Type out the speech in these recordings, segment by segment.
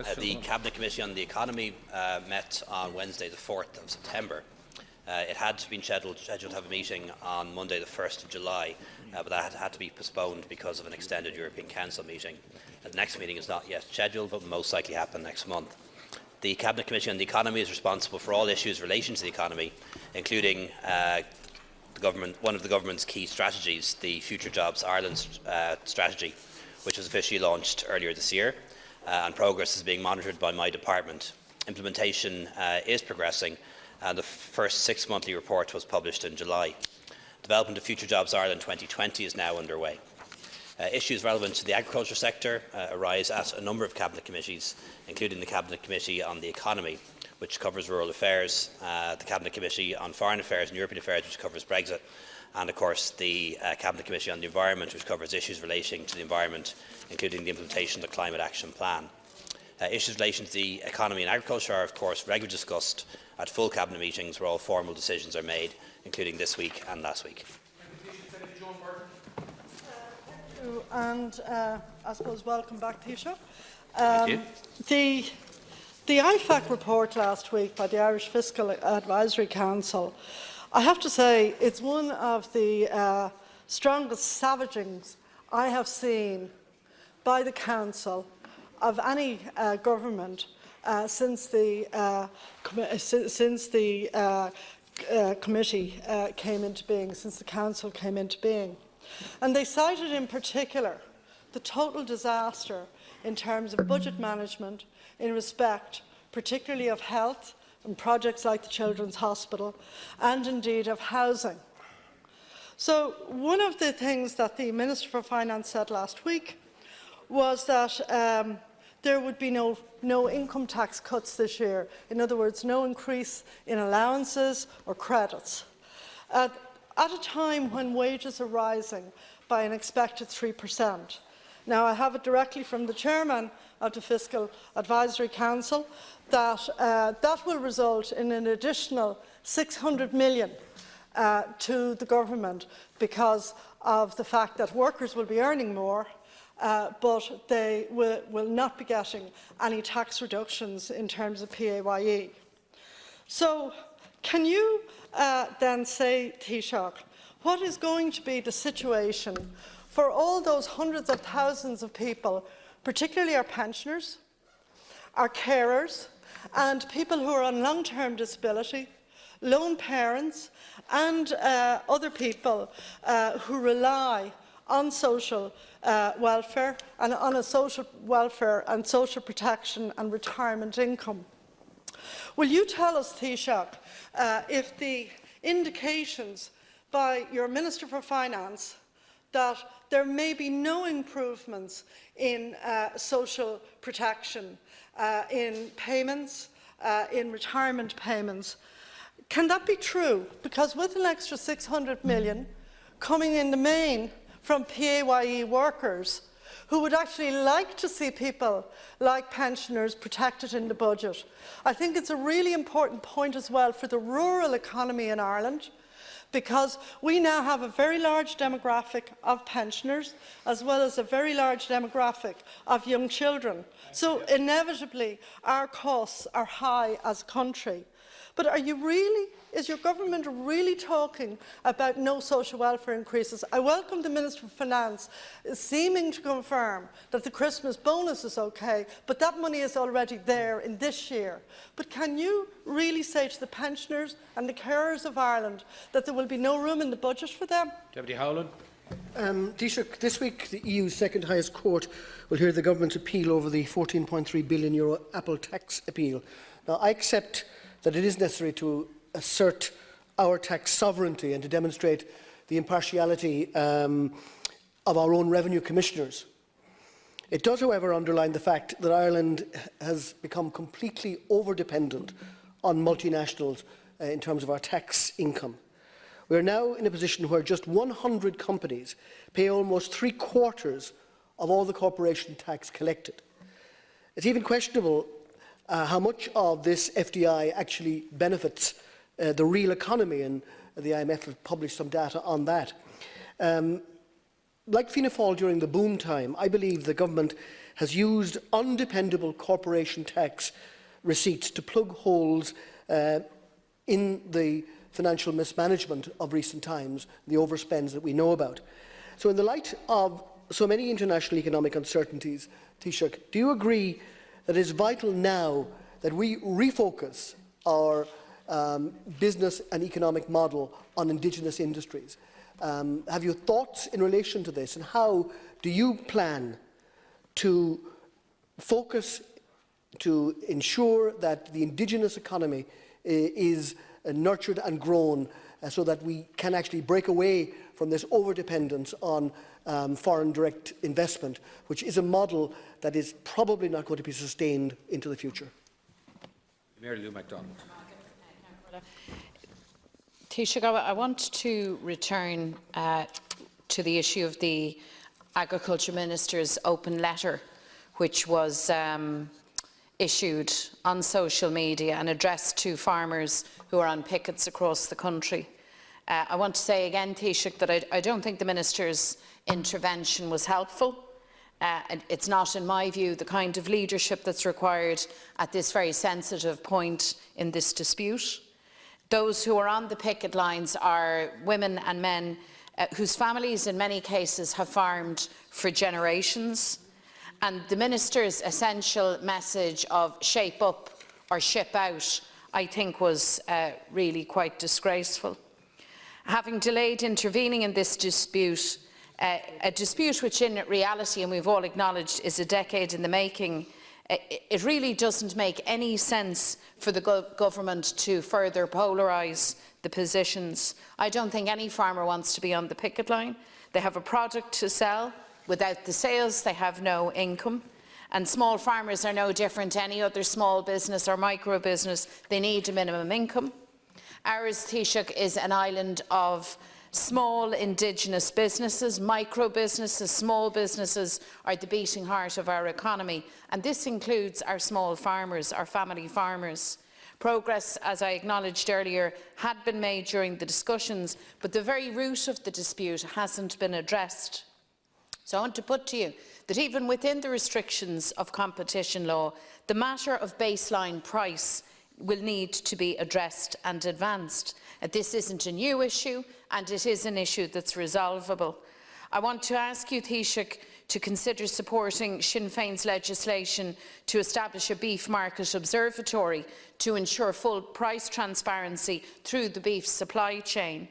The Cabinet Committee on the Economy met on Wednesday the 4th of September. It had been scheduled to have a meeting on Monday the 1st of July, but that had to be postponed because of an extended European Council meeting. The next meeting is not yet scheduled, but will most likely happen next month. The Cabinet Committee on the Economy is responsible for all issues relating to the economy, including one of the government's key strategies, the Future Jobs Ireland strategy, which was officially launched earlier this year, and progress is being monitored by my department. Implementation is progressing, and the first 6-monthly report was published in July. Development of Future Jobs Ireland 2020 is now underway. Issues relevant to the agriculture sector arise at a number of Cabinet committees, including the Cabinet Committee on the Economy, which covers rural affairs, the Cabinet Committee on Foreign Affairs and European Affairs, which covers Brexit, and of course the Cabinet Committee on the Environment, which covers issues relating to the environment, including the implementation of the Climate Action Plan. Issues relating to the economy and agriculture are of course regularly discussed at full Cabinet meetings where all formal decisions are made, including this week and last week. Joan Burton. And I suppose welcome back, Taoiseach. Thank you. The IFAC report last week by the Irish Fiscal Advisory Council, I have to say it's one of the strongest savagings I have seen by the Council of any government since the committee came into being, since the Council came into being. And they cited in particular the total disaster in terms of budget management in respect particularly of health and projects like the Children's Hospital and indeed of housing. So one of the things that the Minister for Finance said last week was that there would be no income tax cuts this year. In other words, no increase in allowances or credits. At a time when wages are rising by an expected 3%. Now, I have it directly from the Chairman of the Fiscal Advisory Council that that will result in an additional 600 million to the government because of the fact that workers will be earning more, but they will not be getting any tax reductions in terms of PAYE. So, can you then say, Taoiseach, what is going to be the situation for all those hundreds of thousands of people, particularly our pensioners, our carers, and people who are on long-term disability, lone parents, and other people who rely on social welfare and on a social welfare and social protection and retirement income? Will you tell us, Taoiseach, if the indications by your Minister for Finance that there may be no improvements in social protection, in payments, in retirement payments, can that be true? Because with an extra 600 million coming in the main from PAYE workers who would actually like to see people like pensioners protected in the budget, I think it's a really important point as well for the rural economy in Ireland, because we now have a very large demographic of pensioners as well as a very large demographic of young children. So inevitably our costs are high as a country. But is your government really talking about no social welfare increases? I welcome the Minister for Finance seeming to confirm that the Christmas bonus is okay, but that money is already there in this year. But can you really say to the pensioners and the carers of Ireland that there will be no room in the budget for them? Deputy Howlin. Taoiseach, this week the EU's second highest court will hear the government's appeal over the €14.3 billion Apple tax appeal. Now, I accept that it is necessary to assert our tax sovereignty and to demonstrate the impartiality of our own revenue commissioners. It does, however, underline the fact that Ireland has become completely over-dependent on multinationals in terms of our tax income. We are now in a position where just 100 companies pay almost 3/4 of all the corporation tax collected. It's even questionable how much of this FDI actually benefits the real economy, and the IMF have published some data on that. Like Fianna Fáil during the boom time, I believe the government has used undependable corporation tax receipts to plug holes in the financial mismanagement of recent times, the overspends that we know about. So in the light of so many international economic uncertainties, Taoiseach, do you agree that it is vital now that we refocus our business and economic model on indigenous industries? Have you thoughts in relation to this, and how do you plan to focus to ensure that the indigenous economy is nurtured and grown so that we can actually break away from this over-dependence on foreign direct investment, which is a model that is probably not going to be sustained into the future? Mayor Lou McDonald. Taoiseach, I want to return to the issue of the Agriculture Minister's open letter, which was issued on social media and addressed to farmers who are on pickets across the country. I want to say again, Taoiseach, that I don't think the Minister's intervention was helpful. It's not, in my view, the kind of leadership that's required at this very sensitive point in this dispute. Those who are on the picket lines are women and men whose families in many cases have farmed for generations. And the Minister's essential message of shape up or ship out, I think, was really quite disgraceful. Having delayed intervening in this dispute, a dispute which in reality, and we've all acknowledged, is a decade in the making, it really doesn't make any sense for the government to further polarise the positions. I don't think any farmer wants to be on the picket line. They have a product to sell. Without the sales, they have no income. And small farmers are no different to any other small business or micro business. They need a minimum income. Ours, Taoiseach, is an island of small indigenous businesses, micro businesses, small businesses are the beating heart of our economy. And this includes our small farmers, our family farmers. Progress, as I acknowledged earlier, had been made during the discussions, but the very root of the dispute hasn't been addressed. So I want to put to you that even within the restrictions of competition law, the matter of baseline price will need to be addressed and advanced. This isn't a new issue, and it is an issue that's resolvable. I want to ask you, Taoiseach, to consider supporting Sinn Féin's legislation to establish a beef market observatory to ensure full price transparency through the beef supply chain.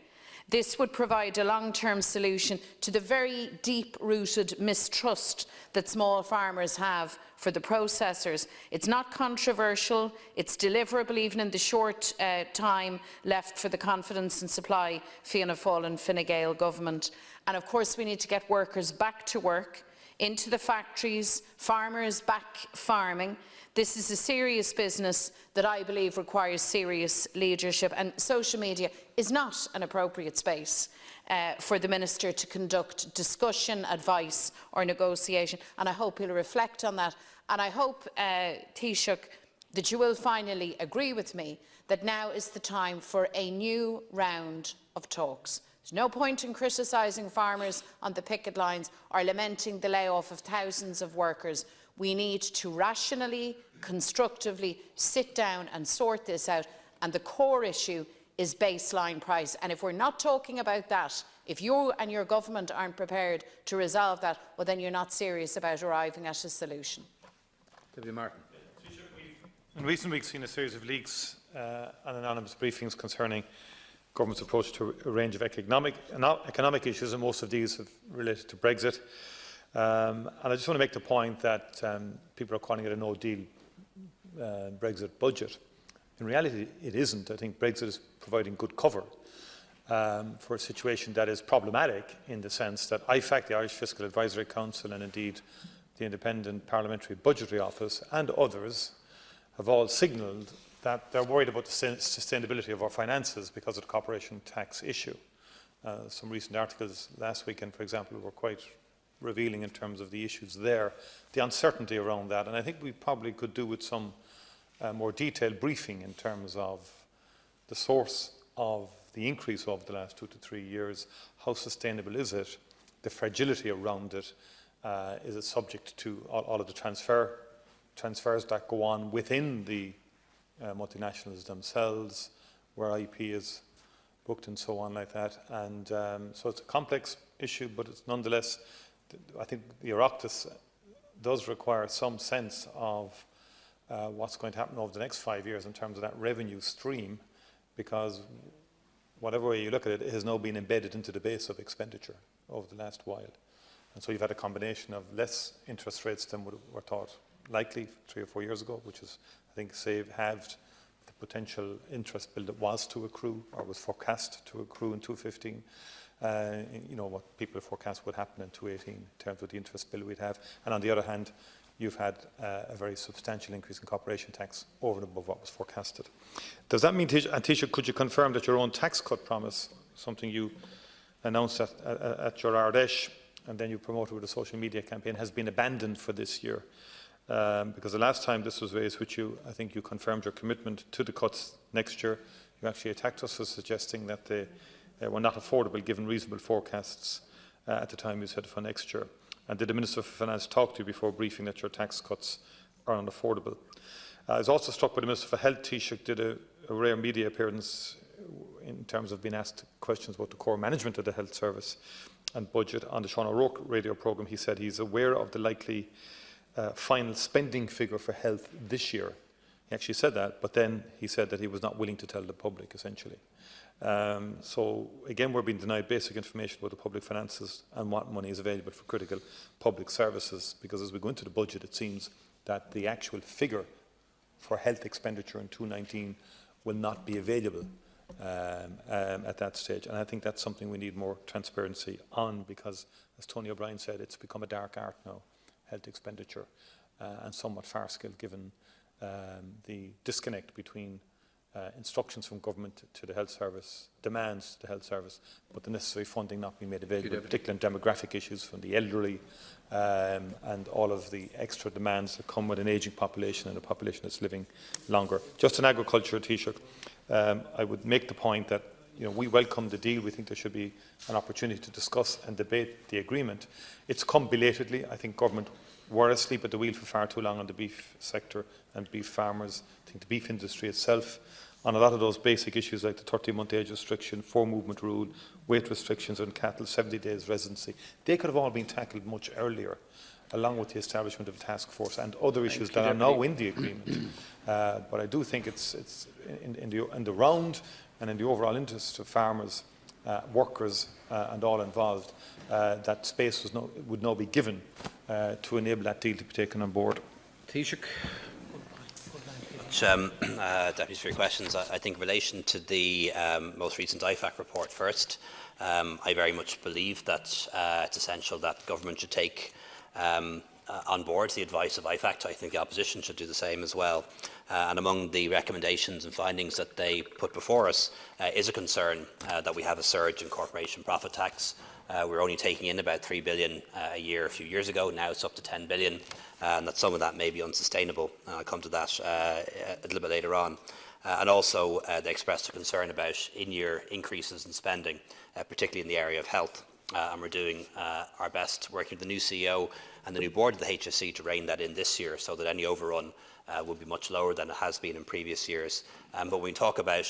This would provide a long-term solution to the very deep-rooted mistrust that small farmers have for the processors. It's not controversial, it's deliverable even in the short time left for the Confidence and Supply Fianna Fáil and Fine Gael government. And of course we need to get workers back to work, into the factories, farmers back farming. This is a serious business that I believe requires serious leadership, and social media is not an appropriate space for the Minister to conduct discussion, advice or negotiation, and I hope he'll reflect on that. And I hope, Taoiseach, that you will finally agree with me that now is the time for a new round of talks. There's no point in criticising farmers on the picket lines or lamenting the layoff of thousands of workers. We need to rationally, constructively sit down and sort this out, and the core issue is baseline price. And if we're not talking about that, if you and your government aren't prepared to resolve that, well then you're not serious about arriving at a solution. Deputy Martin. In recent weeks, we've seen a series of leaks and anonymous briefings concerning government's approach to a range of economic issues, and most of these have related to Brexit. And I just want to make the point that people are calling it a no-deal Brexit budget. In reality, it isn't. I think Brexit is providing good cover for a situation that is problematic, in the sense that IFAC, the Irish Fiscal Advisory Council, and indeed the Independent Parliamentary Budgetary Office and others have all signalled that they're worried about the sustainability of our finances because of the corporation tax issue. Some recent articles last weekend, for example, were quite revealing in terms of the issues there, the uncertainty around that. And I think we probably could do with some more detailed briefing in terms of the source of the increase over the last 2 to 3 years, how sustainable is it, the fragility around it, is it subject to all of the transfers that go on within the multinationals themselves, where IP is booked and so on like that. And so it's a complex issue, but it's nonetheless, I think the Oireachtas does require some sense of what's going to happen over the next 5 years in terms of that revenue stream, because whatever way you look at it, it has now been embedded into the base of expenditure over the last while. And so you've had a combination of less interest rates than were thought likely 3 or 4 years ago, which is, I think, halved the potential interest bill that was to accrue or was forecast to accrue in 2015. You know, what people forecast would happen in 2018 in terms of the interest bill we'd have. And on the other hand, you've had a very substantial increase in corporation tax over and above what was forecasted. Does that mean, Taoiseach, could you confirm that your own tax cut promise, something you announced at your Ardèche and then you promoted with a social media campaign, has been abandoned for this year? Because the last time this was raised with you, I think you confirmed your commitment to the cuts next year. You actually attacked us for suggesting that they were not affordable given reasonable forecasts at the time you said for next year. And did the Minister for Finance talk to you before briefing that your tax cuts are unaffordable? I was also struck by the Minister for Health. Taoiseach did a rare media appearance in terms of being asked questions about the core management of the health service and budget on the Sean O'Rourke radio programme. He said he's aware of the likely final spending figure for health this year. He actually said that, but then he said that he was not willing to tell the public, essentially. So again, we're being denied basic information about the public finances and what money is available for critical public services, because as we go into the budget, it seems that the actual figure for health expenditure in 2019 will not be available at that stage. And I think that's something we need more transparency on, because, as Tony O'Brien said, it's become a dark art now, health expenditure, and somewhat farcical given the disconnect between instructions from government to the health service, demands to the health service, but the necessary funding not being made available, particularly in demographic issues from the elderly and all of the extra demands that come with an ageing population and a population that's living longer. Just in agriculture, Taoiseach, I would make the point that we welcome the deal. We think there should be an opportunity to discuss and debate the agreement. It's come belatedly. I think government were asleep at the wheel for far too long on the beef sector and beef farmers. I think the beef industry itself, on a lot of those basic issues like the 30-month age restriction, 4-movement rule, weight restrictions on cattle, 70 days residency, they could have all been tackled much earlier, along with the establishment of a task force and other issues that are now in the agreement. But I do think it's in the round and in the overall interest of farmers, workers and all involved, that space would now be given to enable that deal to be taken on board. Taoiseach. Deputies, for your questions. I think in relation to the most recent IFAC report first, I very much believe that it's essential that government should take on board the advice of IFAC. I think the opposition should do the same as well. And among the recommendations and findings that they put before us is a concern that we have a surge in corporation profit tax. We're only taking in about 3 billion a year a few years ago. Now it's up to 10 billion, and that some of that may be unsustainable. I'll come to that a little bit later on. And also, they expressed a concern about in-year increases in spending, particularly in the area of health. And we're doing our best, working with the new CEO and the new board of the HSE, to rein that in this year, so that any overrun will be much lower than it has been in previous years. But when we talk about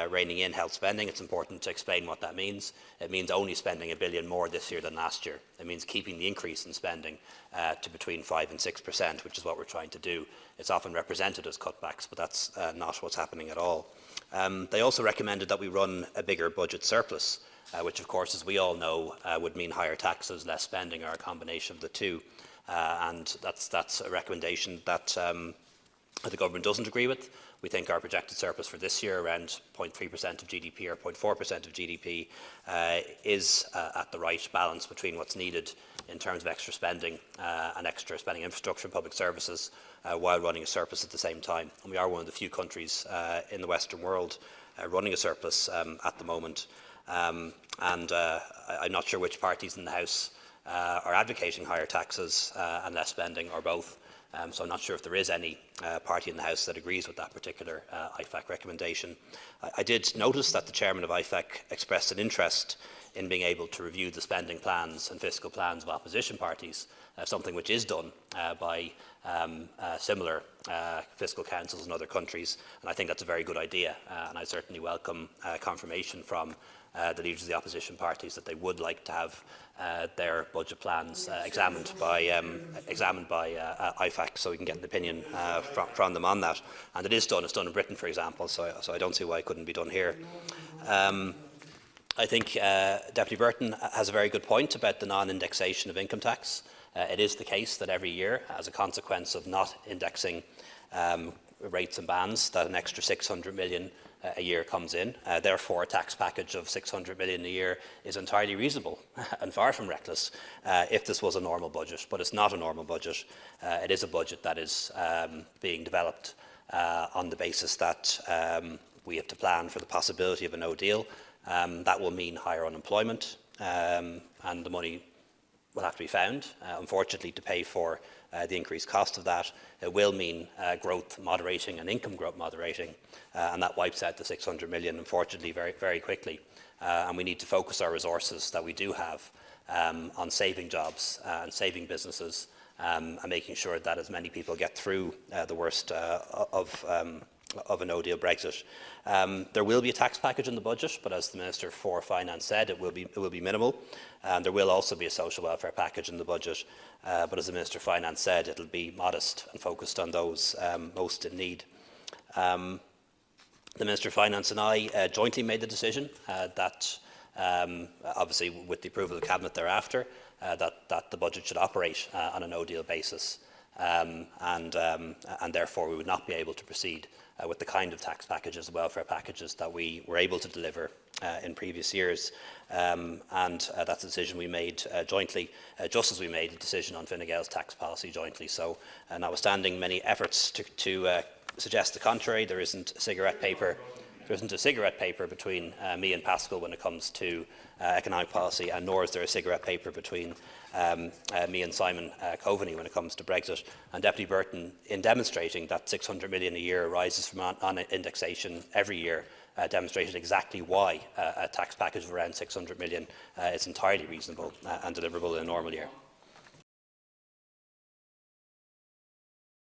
reining in health spending, it's important to explain what that means. It means only spending $1 billion more this year than last year. It means keeping the increase in spending to between 5% and 6%, which is what we're trying to do. It's often represented as cutbacks, but that's not what's happening at all. They also recommended that we run a bigger budget surplus, which of course, as we all know, would mean higher taxes, less spending, or a combination of the two. And that's a recommendation that the government doesn't agree with. We think our projected surplus for this year, around 0.3% of GDP or 0.4% of GDP, is at the right balance between what's needed in terms of extra spending and extra spending infrastructure and public services, while running a surplus at the same time. And we are one of the few countries in the Western world running a surplus at the moment. I'm not sure which parties in the House are advocating higher taxes and less spending, or both. So I'm not sure if there is any party in the House that agrees with that particular IFAC recommendation. I did notice that the chairman of IFAC expressed an interest in being able to review the spending plans and fiscal plans of opposition parties, something which is done by similar fiscal councils in other countries, and I think that's a very good idea, and I certainly welcome confirmation from the leaders of the opposition parties that they would like to have their budget plans examined by IFAC, so we can get an opinion from them on that. And it is done. It's done in Britain, for example, so I don't see why it couldn't be done here. I think Deputy Burton has a very good point about the non-indexation of income tax. It is the case that every year, as a consequence of not indexing rates and bands, that an extra 600 million a year comes in. Therefore, a tax package of 600 million a year is entirely reasonable and far from reckless if this was a normal budget. But it's not a normal budget. It is a budget that is being developed on the basis that we have to plan for the possibility of a no deal. That will mean higher unemployment, and the money will have to be found, unfortunately, to pay for the increased cost of that. It will mean growth moderating and income growth moderating, and that wipes out the 600 million, unfortunately, very, very quickly. And we need to focus our resources that we do have on saving jobs and saving businesses, and making sure that as many people get through the worst of a no-deal Brexit. There will be a tax package in the budget, but as the Minister for Finance said, it will be minimal. And there will also be a social welfare package in the budget, but as the Minister for Finance said, it will be modest and focused on those most in need. The Minister for Finance and I jointly made the decision that, obviously with the approval of the Cabinet thereafter, that the budget should operate on a no-deal basis, and therefore we would not be able to proceed with the kind of tax packages, welfare packages that we were able to deliver in previous years. And that's a decision we made jointly, just as we made a decision on Fine Gael's tax policy jointly. So notwithstanding many efforts to suggest the contrary, there isn't a cigarette paper between me and Pascal when it comes to economic policy, and nor is there a cigarette paper between me and Simon Coveney when it comes to Brexit. And Deputy Burton, in demonstrating that 600 million a year arises from on-indexation every year, demonstrated exactly why a tax package of around 600 million is entirely reasonable and deliverable in a normal year.